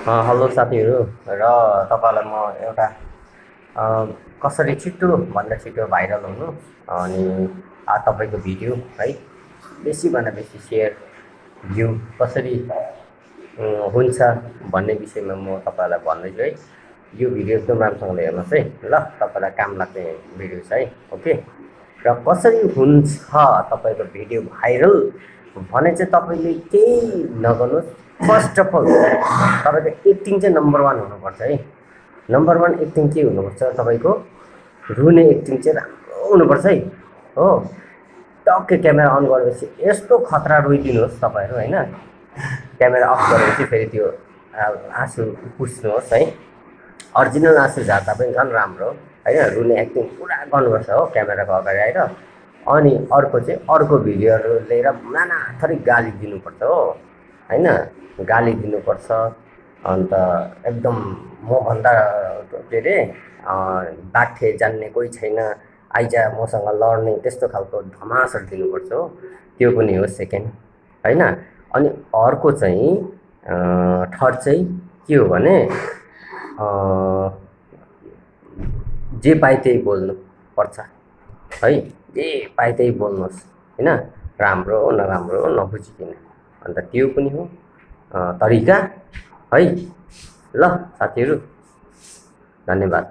Hello साथीहरू र तपाईँलाई म एउटा कसरी छिटोभन्दा छिटो भाइरल हुनु अनि तपाईँको भिडियो है बेसीभन्दा बेसी सेयर भ्यू कसरी हुन्छ भन्ने विषयमा म तपाईँलाई भन्दैछु है। यो भिडियो एकदम राम्रोसँगले हेर्नुहोस् है ल, तपाईँलाई काम लाग्ने भिडियो छ है। ओके, र कसरी हुन्छ तपाईँको भिडियो भाइरल भने चाहिँ तपाईँले केही नगर्नुहोस्। फर्स्ट अफ अल तपाईँको एक्टिङ चाहिँ नम्बर वान हुनुपर्छ है। नम्बर वान एक्टिङ के हुनुपर्छ तपाईँको? रुने एक्टिङ चाहिँ राम्रो हुनुपर्छ है। हो, टक्कै क्यामेरा अन गरेपछि यस्तो खतरा रोइदिनुहोस् तपाईँहरू होइन। क्यामेरा अफ गरेपछि फेरि त्यो आँसु पुस्नुहोस् है। अरिजिनल आँसु झार्दा पनि झन् राम्रो होइन। रुने एक्टिङ पुरा गर्नुपर्छ हो क्यामेराको अगाडि आएर। अनि अर्को चाहिँ अर्को भिडियोहरू लिएर नाना थरी गाली दिनुपर्छ हो होइन। गाली दिनुपर्छ अन्त एकदम मभन्दा के अरे बाठे जान्ने कोही छैन, आइज मसँग लड्ने, त्यस्तो खालको धमासहरू दिनुपर्छ हो। त्यो पनि हो सेकेन्ड होइन। अनि अर्को चाहिँ थर्ड चाहिँ के हो भने जे पाए त्यही बोल्नु पर्छ है। जे पाए त्यही बोल्नुहोस् होइन, राम्रो नराम्रो नबुझिकन। अन्त त्यो पनि हो तरिका है। ल साथीहरू, धन्यवाद।